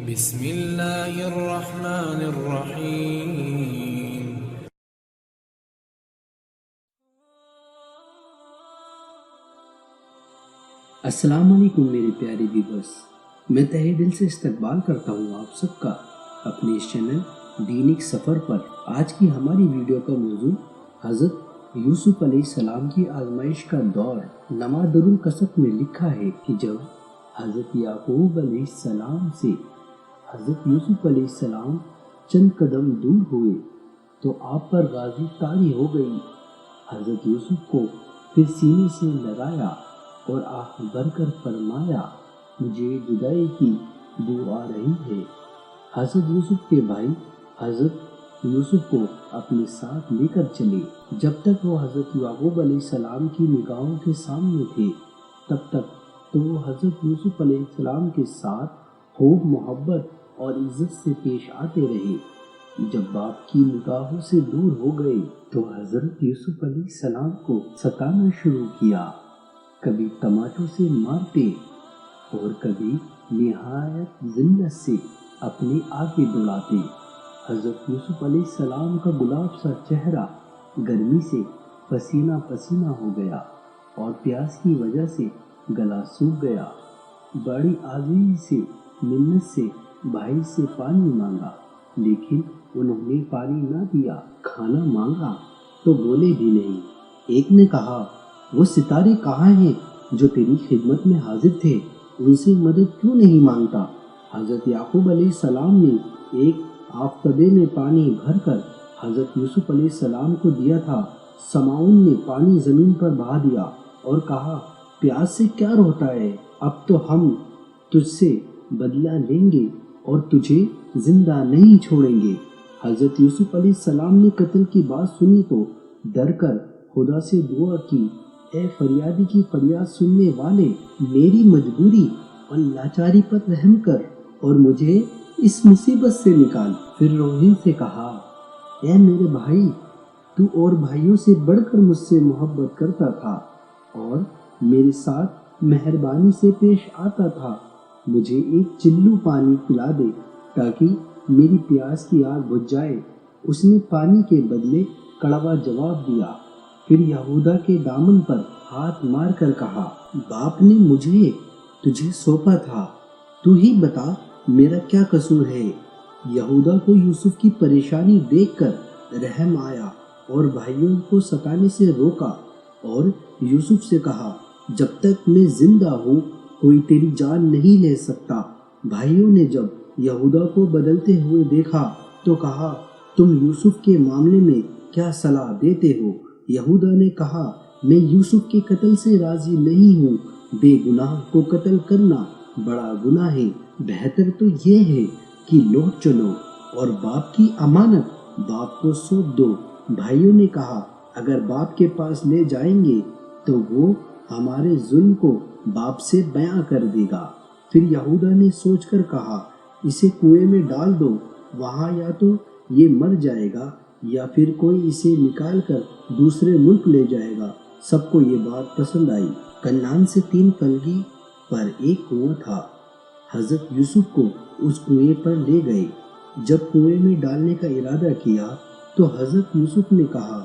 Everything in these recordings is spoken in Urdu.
بسم اللہ الرحمن الرحیم۔ السلام علیکم میرے پیارے ویورز، میں تہہ دل سے استقبال کرتا ہوں آپ سب کا اپنے اس چینل دینک سفر پر۔ آج کی ہماری ویڈیو کا موضوع حضرت یوسف علیہ السلام کی آزمائش کا دور۔ نوادر القصص میں لکھا ہے کہ جب حضرت یعقوب علیہ السلام سے حضرت یوسف علیہ السلام چند قدم دور ہوئے تو آپ پر غازی طاری ہو گئی۔ حضرت یوسف کو پھر سینے سے لگایا اور آہ بھر کر فرمایا، مجھے جدائی کی بو آ رہی ہے۔ حضرت یوسف کے بھائی حضرت یوسف کو اپنے ساتھ لے کر چلے۔ جب تک وہ حضرت یعقوب علیہ السلام کی نگاہوں کے سامنے تھے تب تک تو وہ حضرت یوسف علیہ السلام کے ساتھ خوب محبت اور عزت سے پیش آتے رہے۔ جب باپ کی نگاہوں سے دور ہو گئے تو حضرت یوسف علیہ السلام کو ستانا شروع کیا۔ کبھی تماچوں سے مارتے اور کبھی نہایت ذلت سے اپنے آگے دوڑاتے۔ حضرت یوسف علیہ السلام کا گلاب سا چہرہ گرمی سے پسینہ پسینہ ہو گیا اور پیاس کی وجہ سے گلا سوکھ گیا۔ بڑی عاجزی سے منت سے بھائی سے پانی مانگا، لیکن انہوں نے پانی نہ دیا۔ کھانا مانگا تو بولے بھی نہیں۔ ایک نے کہا، وہ ستارے کہاں ہیں جو تیری خدمت میں حاضر تھے، ان سے مدد کیوں نہیں مانگتا؟ حضرت یعقوب علیہ السلام نے ایک آفتابے میں پانی بھر کر حضرت یوسف علیہ السلام کو دیا تھا۔ سمعون نے پانی زمین پر بہا دیا اور کہا، پیاس سے کیا روتا ہے؟ اب تو ہم تجھ سے بدلہ لیں گے اور تجھے زندہ نہیں چھوڑیں گے۔ حضرت یوسف علیہ السلام نے قتل کی بات سنی تو ڈر کر خدا سے دعا کی، اے فریادی کی فریاد سننے والے، میری مجبوری اور لاچاری پر رحم کر اور مجھے اس مصیبت سے نکال۔ پھر روحین سے کہا، اے میرے بھائی، تو اور بھائیوں سے بڑھ کر مجھ سے محبت کرتا تھا اور میرے ساتھ مہربانی سے پیش آتا تھا، مجھے ایک چلو پانی پلا دے تاکہ میری پیاس کی آگ بجھ جائے۔ اس نے پانی کے بدلے کڑوا جواب دیا۔ پھر یہودا کے دامن پر ہاتھ مار کر کہا، باپ نے مجھے تجھے سونپا تھا، تو ہی بتا میرا کیا قصور ہے؟ یہودا کو یوسف کی پریشانی دیکھ کر رحم آیا اور بھائیوں کو ستانے سے روکا اور یوسف سے کہا، جب تک میں زندہ ہوں کوئی تیری جان نہیں لے سکتا۔ بھائیوں نے جب یہودا کو بدلتے ہوئے دیکھا تو کہا، تم یوسف کے معاملے میں کیا صلاح دیتے ہو؟ یہودا نے کہا، میں یوسف کے قتل سے راضی نہیں ہوں، بے گناہ کو قتل کرنا بڑا گناہ ہے، بہتر تو یہ ہے کہ لوٹ چلو اور باپ کی امانت باپ کو سونپ دو۔ بھائیوں نے کہا، اگر باپ کے پاس لے جائیں گے تو وہ ہمارے ظلم کو باپ سے بیاں کر دے گا۔ پھر یہودا نے سوچ کر کہا، اسے کنویں میں ڈال دو، وہاں یا تو یہ مر جائے گا یا پھر کوئی اسے نکال کر دوسرے ملک لے جائے گا۔ سب کو یہ بات پسند آئی۔ کنعان سے 3 پلگی پر ایک کنواں تھا۔ حضرت یوسف کو اس کنویں پر لے گئے۔ جب کنویں میں ڈالنے کا ارادہ کیا تو حضرت یوسف نے کہا،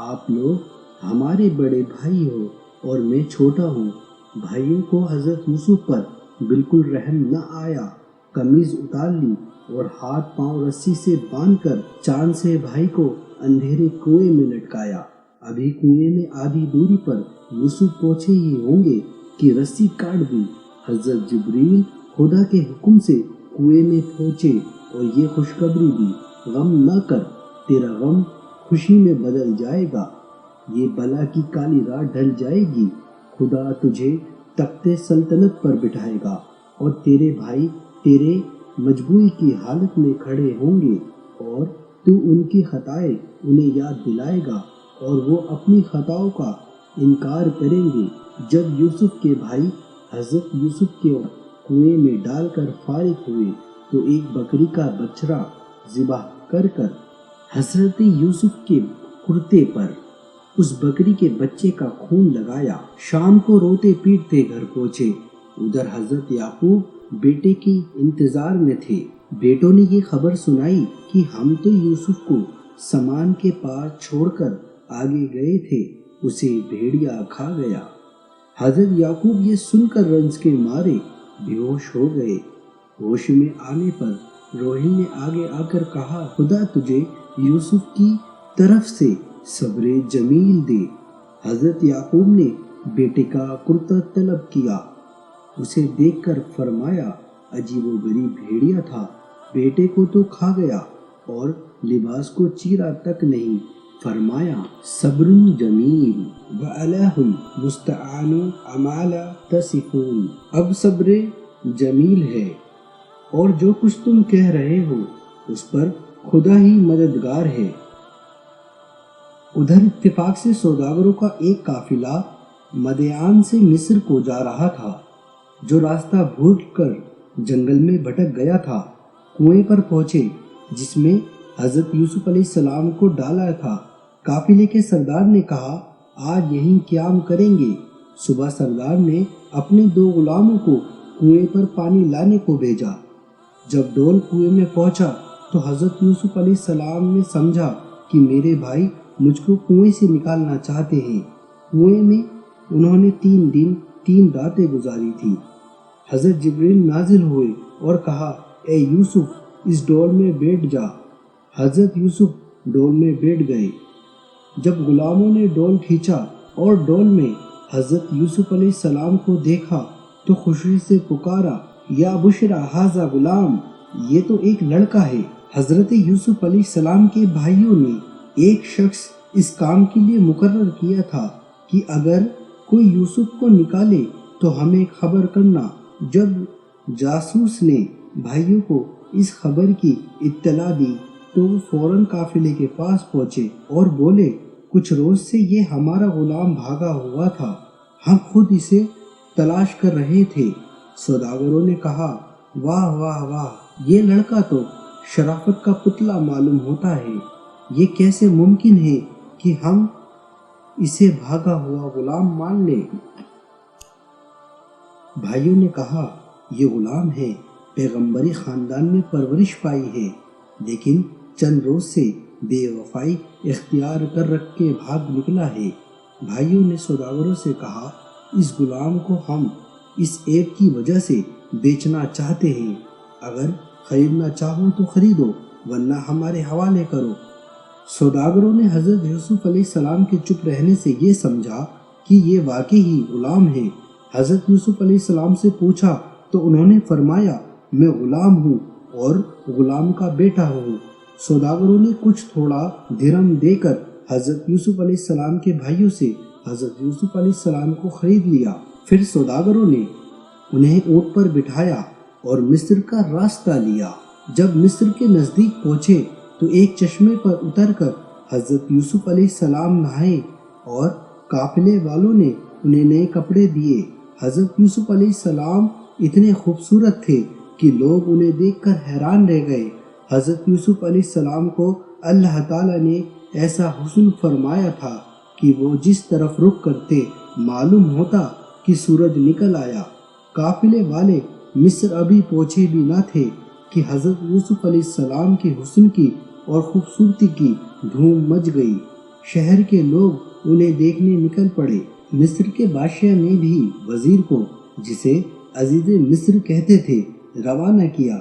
آپ لوگ ہمارے بڑے بھائی ہو اور میں چھوٹا ہوں۔ بھائیوں کو حضرت یوسف پر بالکل رحم نہ آیا۔ قمیض اتار لی اور ہاتھ پاؤں رسی سے باندھ کر چاند سے بھائی کو اندھیرے کنویں میں لٹکایا۔ ابھی کنویں میں آدھی دوری پر یوسف پہنچے ہی ہوں گے کہ رسی کاٹ دی۔ حضرت جبریل خدا کے حکم سے کنویں میں پہنچے اور یہ خوشخبری دی، غم نہ کر، تیرا غم خوشی میں بدل جائے گا، یہ بلا کی کالی رات ڈھل جائے گی، خدا تجھے تخت سلطنت پر بٹھائے گا اور تیرے بھائی تیرے مجبوری کی حالت میں کھڑے ہوں گے اور تو ان کی خطائیں انہیں یاد دلائے گا اور وہ اپنی خطاؤں کا انکار کریں گے۔ جب یوسف کے بھائی حضرت یوسف کے کنویں میں ڈال کر فارغ ہوئے تو ایک بکری کا بچڑا ذبح کر حضرت یوسف کے کرتے پر اس بکری کے بچے کا خون لگایا۔ شام کو روتے پیٹتے گھر پہنچے۔ ادھر حضرت یعقوب بیٹے کے انتظار میں تھے۔ بیٹوں نے یہ خبر سنائی کہ ہم تو یوسف کو سامان کے پاس چھوڑ کر آگے گئے تھے، اسے بھیڑیا کھا گیا۔ حضرت یعقوب یہ سن کر رنج کے مارے بے ہوش ہو گئے۔ ہوش میں آنے پر روحل نے آگے آ کر کہا، خدا تجھے یوسف کی طرف سے صبر جمیل دے۔ حضرت یعقوب نے بیٹے کا کرتا طلب کیا، اسے دیکھ کر فرمایا، عجیب و غریب بھیڑیا تھا، بیٹے کو تو کھا گیا اور لباس کو چیرا تک نہیں۔ فرمایا، صبر جمیل وعلیہ المستعان عما لا تصفون۔ اب صبر جمیل ہے اور جو کچھ تم کہہ رہے ہو اس پر خدا ہی مددگار ہے۔ ادھر اتفاق سے سوداگروں کا ایک قافلہ مدیان سے مصر کو جا رہا تھا، جو راستہ بھول کر جنگل میں بھٹک گیا تھا۔ کنویں پر پہنچے جس میں حضرت یوسف علیہ السلام کو ڈالا تھا۔ قافلے کے سردار نے کہا، آج یہیں قیام کریں گے۔ صبح سردار نے اپنے 2 غلاموں کو کنویں پر پانی لانے کو بھیجا۔ جب ڈول کنویں میں پہنچا تو حضرت یوسف علیہ السلام نے سمجھا کہ میرے بھائی مجھ کو کنویں سے نکالنا چاہتے ہیں۔ کنویں میں انہوں نے 3 دن 3 راتیں گزاری تھی۔ حضرت جبریل نازل ہوئے اور کہا، اے یوسف اس ڈول میں بیٹھ جا۔ حضرت یوسف ڈول میں بیٹھ گئے۔ جب غلاموں نے ڈول کھینچا اور ڈول میں حضرت یوسف علیہ السلام کو دیکھا تو خوشی سے پکارا، یا بشرا ھذا غلام، یہ تو ایک لڑکا ہے۔ حضرت یوسف علیہ السلام کے بھائیوں نے ایک شخص اس کام کے لیے مقرر کیا تھا کہ اگر کوئی یوسف کو نکالے تو ہمیں خبر کرنا۔ جب جاسوس نے بھائیوں کو اس خبر کی اطلاع دی تو وہ فوراً قافلے کے پاس پہنچے اور بولے، کچھ روز سے یہ ہمارا غلام بھاگا ہوا تھا، ہم خود اسے تلاش کر رہے تھے۔ سوداگروں نے کہا، واہ واہ واہ، یہ لڑکا تو شرافت کا پتلا معلوم ہوتا ہے، یہ کیسے ممکن ہے کہ ہم اسے بھاگا ہوا غلام مان لیں؟ بھائیوں نے کہا، یہ غلام ہے، پیغمبری خاندان میں پرورش پائی ہے، لیکن چند روز سے بے وفائی اختیار کر رکھ کے بھاگ نکلا ہے۔ بھائیوں نے سوداگروں سے کہا، اس غلام کو ہم اس ایپ کی وجہ سے بیچنا چاہتے ہیں، اگر خریدنا چاہو تو خریدو ورنہ ہمارے حوالے کرو۔ سوداگروں نے حضرت یوسف علیہ السلام کے چپ رہنے سے یہ سمجھا کہ یہ واقعی ہی غلام ہے۔ حضرت یوسف علیہ السلام سے پوچھا تو انہوں نے فرمایا، میں غلام ہوں اور غلام کا بیٹا ہوں۔ سوداگروں نے کچھ تھوڑا درہم دے کر حضرت یوسف علیہ السلام کے بھائیوں سے حضرت یوسف علیہ السلام کو خرید لیا۔ پھر سوداگروں نے انہیں اونٹ پر بٹھایا اور مصر کا راستہ لیا۔ جب مصر کے نزدیک پہنچے تو ایک چشمے پر اتر کر حضرت یوسف علیہ السلام نہائے اور قافلے والوں نے انہیں نئے کپڑے دیے۔ حضرت یوسف علیہ السلام اتنے خوبصورت تھے کہ لوگ انہیں دیکھ کر حیران رہ گئے۔ حضرت یوسف علیہ السلام کو اللہ تعالیٰ نے ایسا حسن فرمایا تھا کہ وہ جس طرف رخ کرتے معلوم ہوتا کہ سورج نکل آیا۔ قافلے والے مصر ابھی پہنچے بھی نہ تھے کہ حضرت یوسف علیہ السلام کے حسن کی اور خوبصورتی کی دھوم مچ گئی۔ شہر کے لوگ انہیں دیکھنے نکل پڑے۔ مصر کے بادشاہ نے بھی وزیر کو، جسے عزیز مصر کہتے تھے، روانہ کیا۔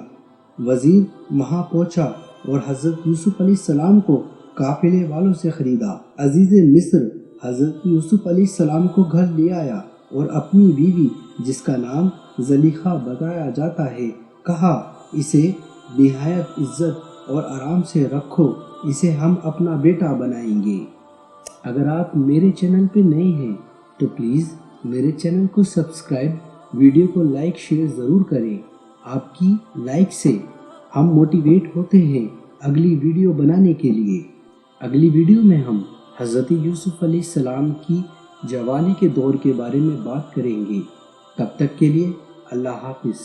وزیر وہاں پہنچا اور حضرت یوسف علیہ السلام کو قافلے والوں سے خریدا۔ عزیز مصر حضرت یوسف علیہ السلام کو گھر لے آیا اور اپنی بیوی، جس کا نام زلیخا بتایا جاتا ہے، کہا، اسے نہایت عزت اور آرام سے رکھو، اسے ہم اپنا بیٹا بنائیں گے۔ اگر آپ میرے چینل پہ نئے ہیں تو پلیز میرے چینل کو سبسکرائب، ویڈیو کو لائک شیئر ضرور کریں۔ آپ کی لائک سے ہم موٹیویٹ ہوتے ہیں اگلی ویڈیو بنانے کے لیے۔ اگلی ویڈیو میں ہم حضرت یوسف علیہ السلام کی جوانی کے دور کے بارے میں بات کریں گے۔ تب تک کے لیے اللہ حافظ۔